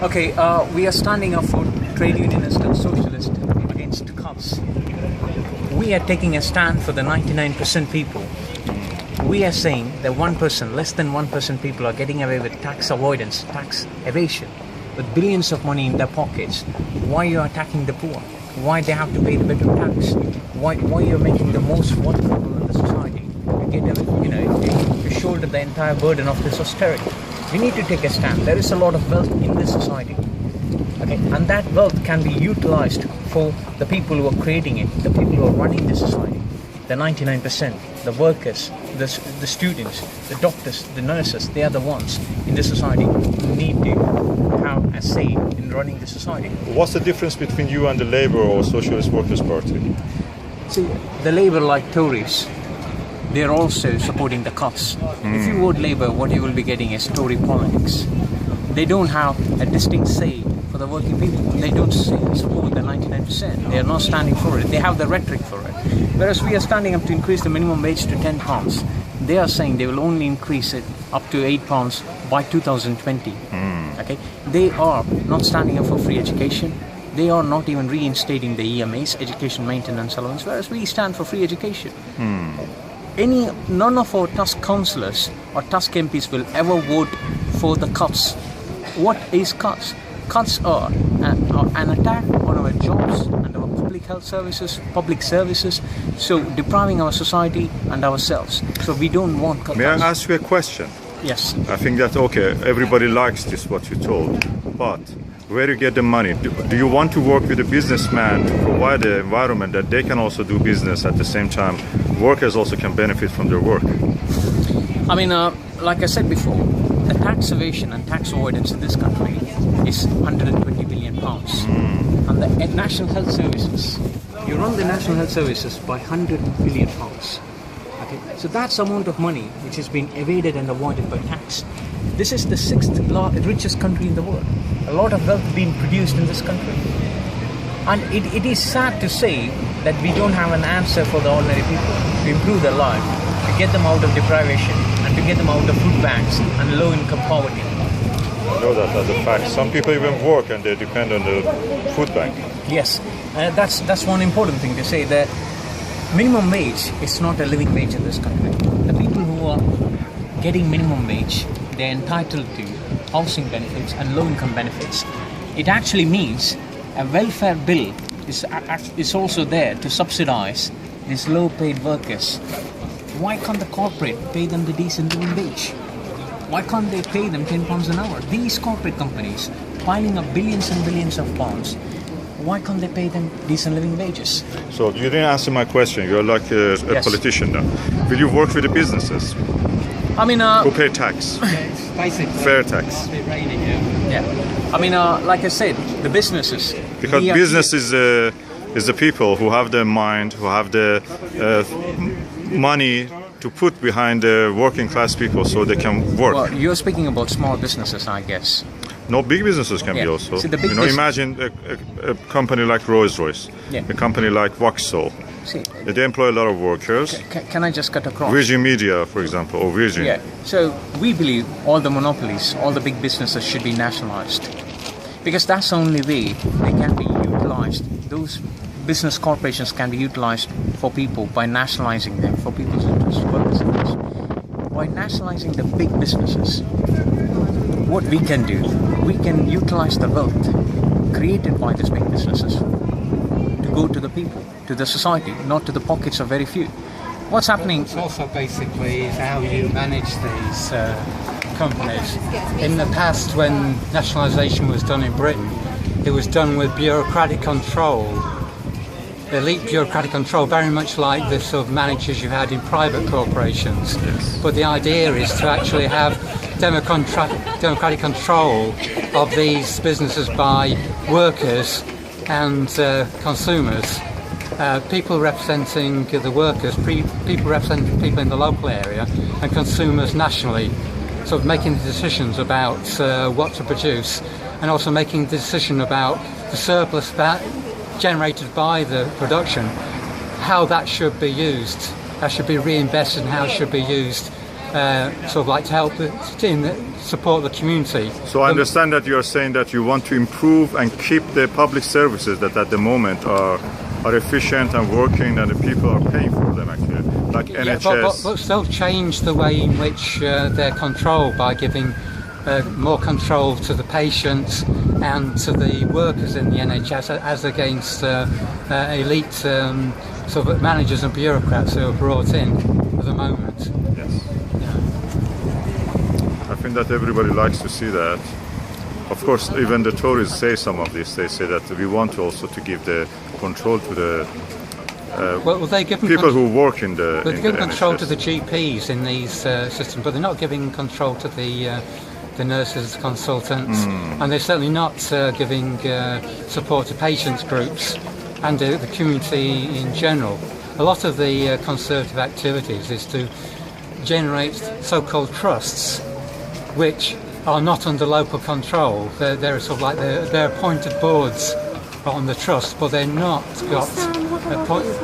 Okay, we are standing up for trade unionist and socialist against cuts. We are taking a stand for the 99% people. We are saying that 1%, less than 1% people are getting away with tax avoidance, tax evasion, with billions of money in their pockets. Why you are attacking the poor? Why they have to pay the better tax? Why you're making the most vulnerable in the society? You shoulder the entire burden of this austerity. We need to take a stand. There is a lot of wealth in this society. Okay, and that wealth can be utilized for the people who are creating it, the people who are running the society, the 99%, the workers, the students, the doctors, the nurses. They are the ones in the society who need to have a say in running the society. What's the difference between you and the Labour or Socialist Workers' Party? See, the Labour, like Tories, they are also supporting the cuts. If you vote Labour, what you will be getting is Tory politics. They don't have a distinct say for the working people. They don't support the 99%. They are not standing for it. They have the rhetoric for it. Whereas we are standing up to increase the minimum wage to £10. They are saying they will only increase it up to £8 by 2020. Okay, they are not standing up for free education. They are not even reinstating the EMAs, education maintenance allowance, whereas we stand for free education. None of our Tusk councillors or Tusk MPs will ever vote for the cuts. What is cuts? Cuts are an attack on our jobs and our public health services, public services, so depriving our society and ourselves. So we don't want cuts. May I ask you a question? Yes. I think that, okay, everybody likes this, what you told, but where do you get the money? Do you want to work with a businessman to provide an environment that they can also do business at the same time? Workers also can benefit from their work. I mean, like I said before, the tax evasion and tax avoidance in this country is £120 billion. And the National Health Services, you run the National Health Services by £100 billion. Okay? So that's the amount of money which has been evaded and avoided by tax. This is the 6th richest country in the world. A lot of wealth being produced in this country. And it is sad to say that we don't have an answer for the ordinary people to improve their life, to get them out of deprivation, and to get them out of food banks and low-income poverty. I know that as a fact. Some people even work and they depend on the food bank. Yes, that's one important thing to say. The minimum wage is not a living wage in this country. The people who are getting minimum wage, they're entitled to housing benefits and low-income benefits. It actually means a welfare bill is also there to subsidize these low-paid workers. Why can't the corporate pay them the decent living wage? Why can't they pay them £10 an hour? These corporate companies piling up billions and billions of pounds, why can't they pay them decent living wages? So you didn't answer my question. You're like a Yes. politician now. Will you work with the businesses I mean, who pay tax? Basically, Fair tax. yeah. I mean, like I said, the businesses. Because we are business is the people who have the mind, who have the money to put behind the working class people so they can work. Well, you're speaking about small businesses, I guess. No, big businesses can Yeah. be also. See, the big Imagine a company like Rolls-Royce, Yeah. a company like Vauxhall. See, They employ a lot of workers. can I just cut across? Virgin Media, for example, or Virgin. Yeah. So we believe all the monopolies, all the big businesses should be nationalized, because that's the only way they can be utilized. Those business corporations can be utilized for people by nationalizing them for people's interests, workers' interests. By nationalizing the big businesses, what we can do, we can utilize the wealth created by these big businesses to go to the people, to the society, not to the pockets of very few. What's happening? it's also basically is how you manage these companies. In the past, when nationalisation was done in Britain, it was done with bureaucratic control, elite bureaucratic control, very much like the sort of managers you had in private corporations. But the idea is to actually have democratic control of these businesses by workers and consumers. People representing the workers, people representing people in the local area, and consumers nationally, sort of making the decisions about what to produce, and also making the decision about the surplus that generated by the production, how that should be used, how should be reinvested, and how it should be used sort of like to help support the community. So I understand that you are saying that you want to improve and keep the public services that at the moment are efficient and working, and the people are paying for them actually, like NHS. But still change the way in which they're controlled by giving more control to the patients and to the workers in the NHS as against elite sort of managers and bureaucrats who are brought in at the moment. Yes. I think that everybody likes to see that. Of course, even the Tories say some of this. They say that we want also to give the control to the people who work in the. They're giving control to the GPs in these systems, but they're not giving control to the nurses, consultants, and they're certainly not giving support to patients groups and the community in general. A lot of the Conservative activities is to generate so-called trusts, which are not under local control. They're sort of like they're appointed boards on the trust, but they're not got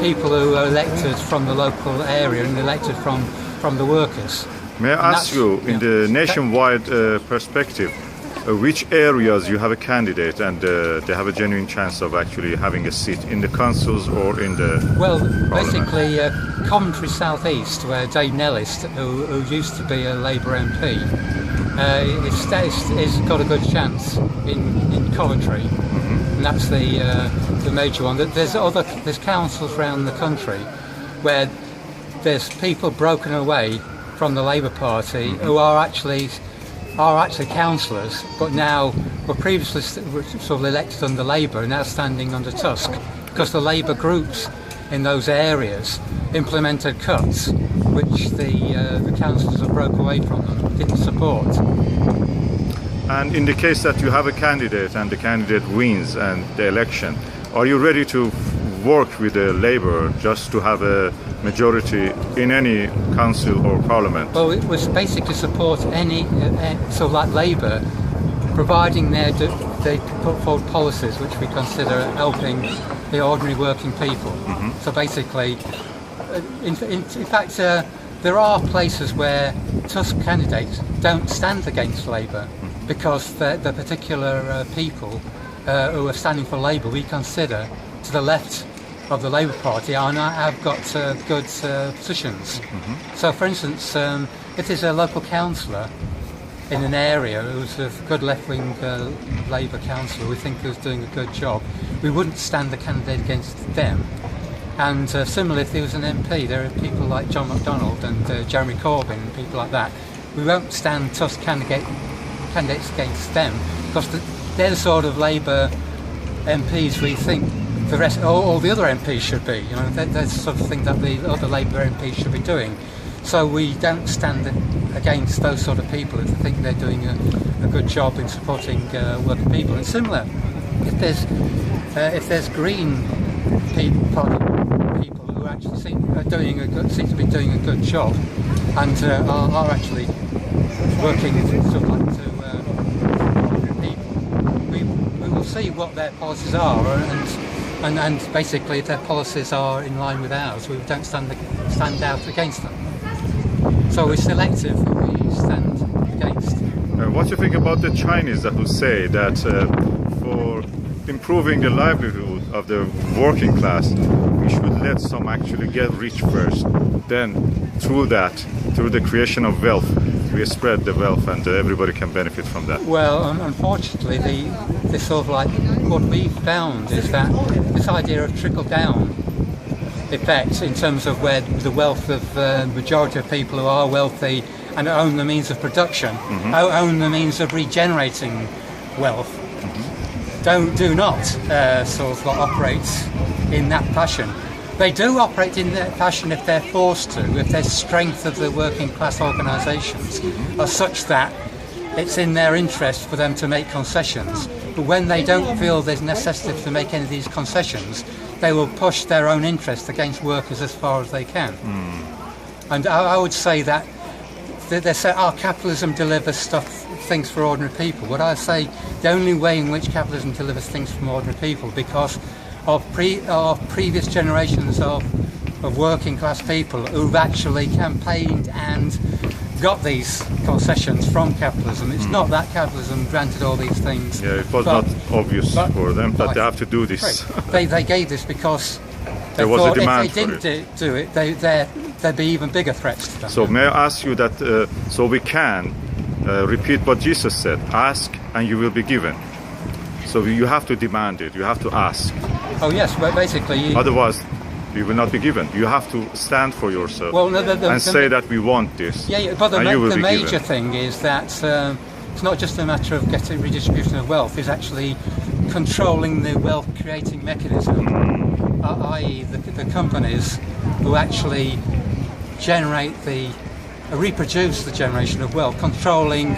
people who are elected from the local area and elected from the workers. May I ask you, in the nationwide perspective, which areas you have a candidate and they have a genuine chance of actually having a seat in the councils or in the Parliament? Basically, Coventry South East, where Dave Nellis, who used to be a Labour MP, has got a good chance in Coventry, and that's the major one. There's councils around the country where there's people broken away from the Labour Party who are actually councillors, but now were previously sort of elected under Labour and now standing under Tusk, because the Labour groups in those areas implemented cuts which the councillors that broke away from them didn't support. And in the case that you have a candidate and the candidate wins and the election, are you ready to work with the Labour just to have a majority in any council or parliament? Well, it was basically support any sort of like Labour, providing they put forward policies which we consider helping the ordinary working people. So basically, in fact, there are places where Tusk candidates don't stand against Labour because the particular people who are standing for Labour we consider to the left of the Labour Party and have got good positions. So, for instance, if there's a local councillor in an area who's a good left-wing Labour councillor we think who's doing a good job, we wouldn't stand the candidate against them. And similarly, if there was an MP, there are people like John MacDonald and Jeremy Corbyn and people like that. We won't stand Tusk candidates against them because they're the sort of Labour MPs we think the rest, all the other MPs should be. You know, that's the sort of thing that the other Labour MPs should be doing. So we don't stand against those sort of people if they think they're doing a good job in supporting working people. And similar, if there's Green Party people who actually seem to be doing a good job and are actually working sort of like to people, we will see what their policies are and basically if their policies are in line with ours, we don't stand out against them. So we're selective who we stand against. What do you think about the Chinese that will say that for improving the livelihood of the working class, we should let some actually get rich first, then through the creation of wealth, we spread the wealth and everybody can benefit from that? Well, unfortunately, the sort of like what we found is that this idea of trickle-down effect in terms of where the wealth of the majority of people who are wealthy and own the means of production, own the means of regenerating wealth, do not sort of operate in that fashion. They do operate in that fashion if they're forced to, if their strength of the working class organisations are such that it's in their interest for them to make concessions. But when they don't feel there's necessity to make any of these concessions, they will push their own interest against workers as far as they can. And I would say that they say, capitalism delivers things for ordinary people. But I say the only way in which capitalism delivers things for ordinary people, because of previous generations of working class people who've actually campaigned and got these concessions from capitalism. It's not that capitalism granted all these things. Yeah, it was not obvious for them that they have to do this. They gave this because they there was a thought demand if they for didn't do it, there'd be even bigger threats to them. So may I ask you that, so we can repeat what Jesus said, ask and you will be given. So you have to demand it, you have to ask. Oh yes, but basically... Otherwise, you will not be given. You have to stand for yourself and say that we want this. Yeah, but the major given. thing is that it's not just a matter of getting redistribution of wealth, it's actually controlling the wealth creating mechanism, i.e. the companies who actually reproduce the generation of wealth, controlling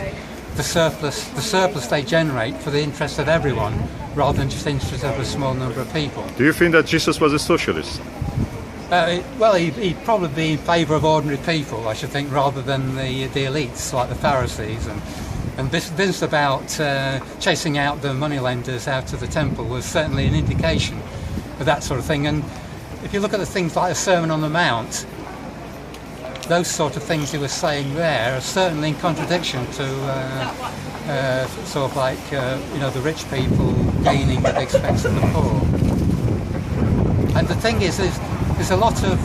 the surplus they generate for the interest of everyone, rather than just the interest of a small number of people. Do you think that Jesus was a socialist? Well, he'd probably be in favour of ordinary people, I should think, rather than the elites like the Pharisees. And this about chasing out the moneylenders out of the temple was certainly an indication of that sort of thing. And if you look at the things like the Sermon on the Mount, those sort of things he was saying there are certainly in contradiction to sort of like the rich people gaining at the expense of the poor. And the thing is, there's a lot of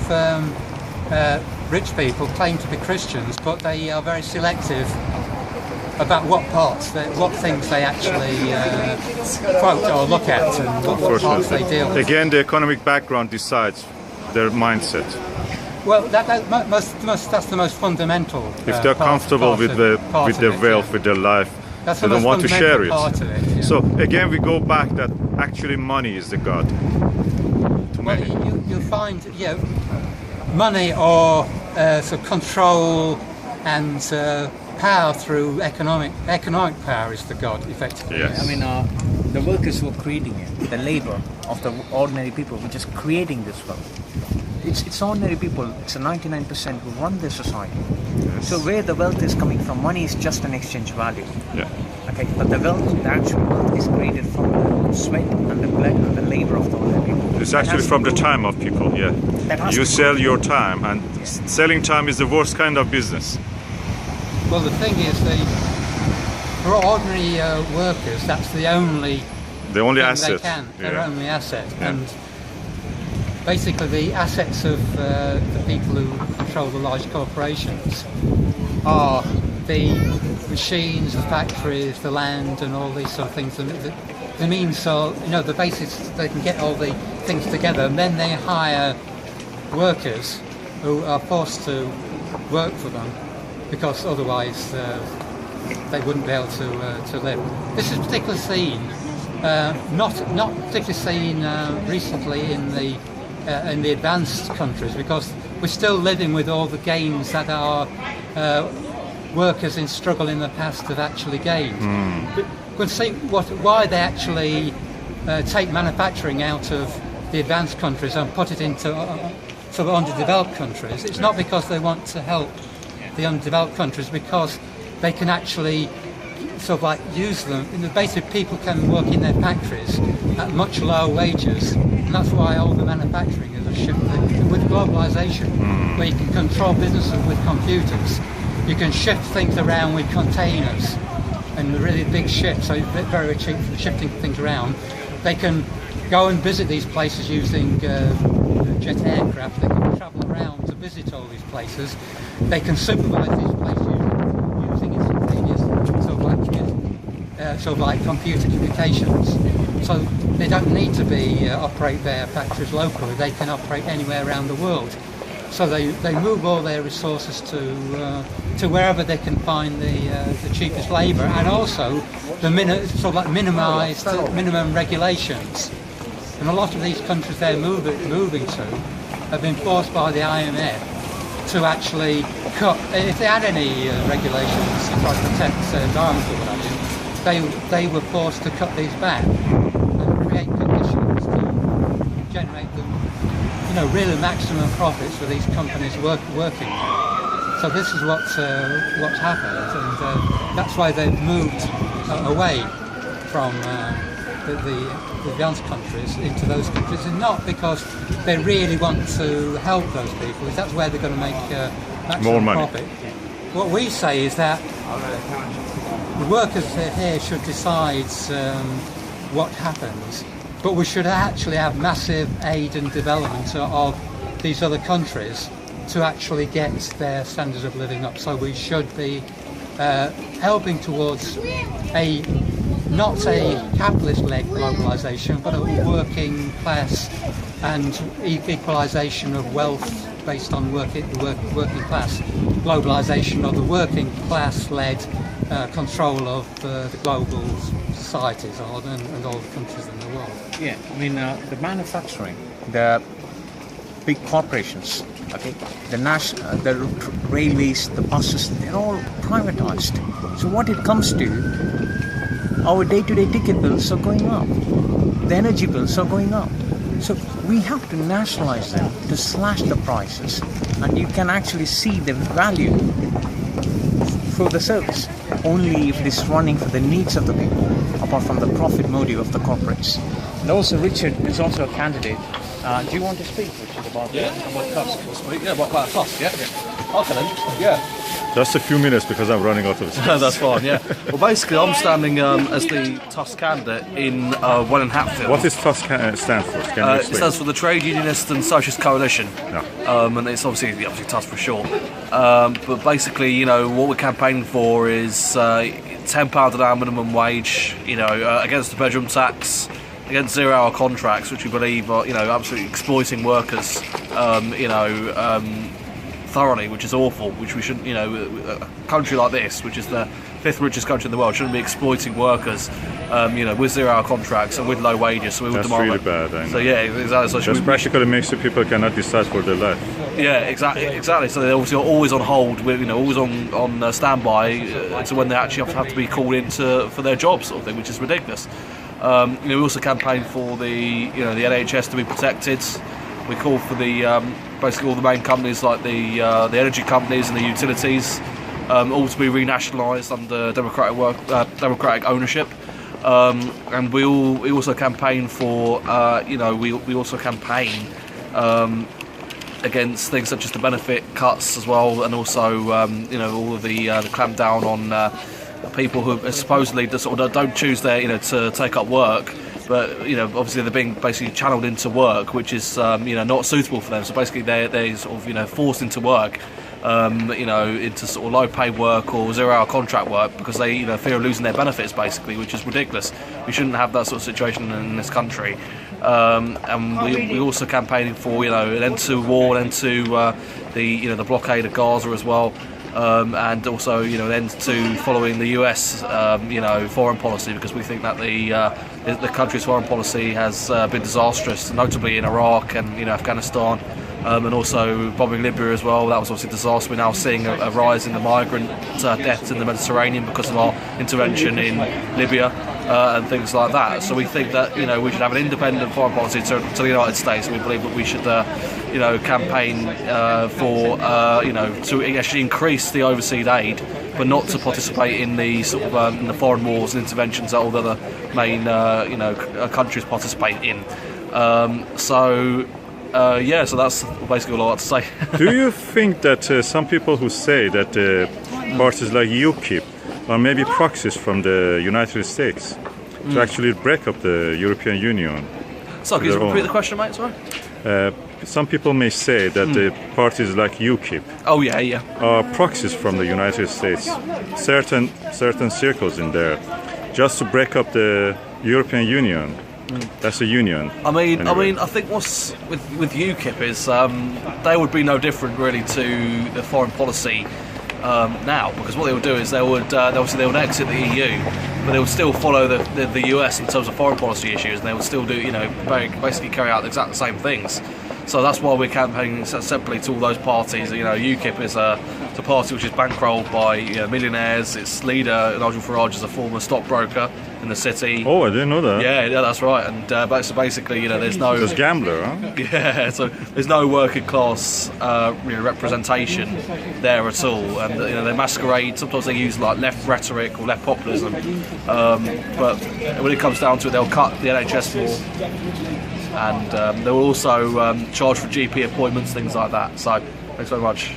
rich people claim to be Christians, but they are very selective about what things they actually quote or look at and what parts they deal with. Again, the economic background decides their mindset. Well, that's the most fundamental. If they're comfortable with their wealth, with their life, they don't want to share it. So again, we go back that actually money is the God. Well, you'll find, money or control and power through economic power is the God, effectively. Yes. I mean, the workers who are creating it, the labor of the ordinary people which is creating this wealth. It's ordinary people, it's a 99% who run this society. Yes. So where the wealth is coming from, money is just an exchange value. Yeah. Okay, but the actual wealth is created from the sweat and the blood and the labor of the ordinary people. It's actually from the time of people, yeah. You sell your time, and selling time is the worst kind of business. Well, the thing is, for ordinary workers, that's the only asset. Their only asset. Yeah. And basically the assets of the people who control the large corporations are the machines, the factories, the land and all these sort of things. The means are, the basis they can get all the things together, and then they hire workers who are forced to work for them because otherwise they wouldn't be able to live. This is particularly seen, not particularly seen recently in the advanced countries, because we're still living with all the gains that our workers in struggle in the past have actually gained. But we'll see why they actually take manufacturing out of the advanced countries and put it into sort of underdeveloped countries. It's not because they want to help the undeveloped countries, because they can actually sort of like use them. Basically, people can work in their factories at much lower wages, and that's why all the manufacturing is shifted. With globalisation, where you can control businesses with computers, you can shift things around with containers and really big ships, so it's very cheap for shifting things around. They can go and visit these places using jet aircraft. They can travel around to visit all these places. They can supervise these places using instantaneous sort of like computer communications. So they don't need to operate their factories locally. They can operate anywhere around the world. So they move all their resources to wherever they can find the cheapest labour, and also the minimised minimum regulations. And a lot of these countries they're moving to have been forced by the IMF to actually cut. If they had any regulations to try to protect environment or what have you, they were forced to cut these back and create conditions to generate the really maximum profits for these companies working. So this is what's happened, and that's why they've moved away from the advanced countries into those countries, and not because they really want to help those people. That's where they're going to make maximum more money. profit. What we say is that the workers here should decide what happens, but we should actually have massive aid and development of these other countries to actually get their standards of living up. So we should be helping towards not a capitalist-led globalisation, but a working class and equalisation of wealth based on working class, globalisation of the working class-led control of the global societies and all the countries in the world. Yeah, I mean, the manufacturing, the big corporations, okay, the railways, the buses, they're all privatized. So what it comes to, our day-to-day ticket bills are going up, the energy bills are going up. So we have to nationalize them to slash the prices, and you can actually see the value for the service only if it is running for the needs of the people, apart from the profit motive of the corporates. And also, Richard is also a candidate. Do you want to speak, Richard, about cost? Yeah, about cost, yeah. Okay then, yeah. Just a few minutes because I'm running out of space. That's fine, yeah. Well, basically, I'm standing as the TUS candidate in Hatfield. What does TUS stand for? Can you It explain? stands for the Trade Unionist and Socialist Coalition. Yeah. And it's obviously TUS for short. But basically, you know, what we're campaigning for is £10 an hour minimum wage, you know, against the bedroom tax, against zero-hour contracts, which we believe are, you know, absolutely exploiting workers, thoroughly, which is awful, which we shouldn't, you know, a country like this, which is the 5th richest country in the world, shouldn't be exploiting workers, you know, with zero-hour contracts and with low wages. So we would That's demand really that. bad, I know. So yeah, exactly. So Just practically makes the people cannot decide for their life. yeah, exactly. So they're obviously always on hold, with, you know, always on standby to when they actually have to be called in for their jobs, sort of thing, which is ridiculous. You know, we also campaign for the NHS to be protected. We call for the basically all the main companies like the energy companies and the utilities all to be renationalised under democratic ownership. And we also campaign for we also campaign against things such as the benefit cuts as well, and also all of the clampdown on people who supposedly don't choose to take up work. But you know, obviously they're being basically channeled into work, which is not suitable for them. So basically they're sort of forced into work, into sort of low-paid work or zero-hour contract work because they fear of losing their benefits, basically, which is ridiculous. We shouldn't have that sort of situation in this country. And we also campaigning for an end to war, an end to the blockade of Gaza as well. And also, an end to following the US, foreign policy, because we think that the country's foreign policy has been disastrous, notably in Iraq and Afghanistan, and also bombing Libya as well. That was obviously a disaster. We're now seeing a rise in the migrant deaths in the Mediterranean because of our intervention in Libya and things like that. So we think that we should have an independent foreign policy to the United States. We believe that we should campaign for to actually increase the overseas aid, but not to participate in the sort of in the foreign wars and interventions that all the other main countries participate in. So that's basically all I have to say. Do you think that some people who say that parties like UKIP are maybe proxies from the United States to actually break up the European Union? So can you repeat the question, mate? Sorry. Some people may say that the parties like UKIP are proxies from the United States, certain circles in there, just to break up the European Union. That's a union. I mean, anyway. I think what's with UKIP is they would be no different really to the foreign policy now, because what they would do is they would exit the EU, but they would still follow the US in terms of foreign policy issues, and they would still do basically carry out exactly the same things. So that's why we're campaigning separately to all those parties. UKIP is a party which is bankrolled by millionaires. Its leader, Nigel Farage, is a former stockbroker in the city. Oh, I didn't know that. Yeah, that's right. And so basically, there's no... There's gambler, huh? Yeah, so there's no working class representation there at all. And they masquerade. Sometimes they use like left rhetoric or left populism. But when it comes down to it, they'll cut the NHS more. And they will also charge for GP appointments, things like that. So, thanks very much.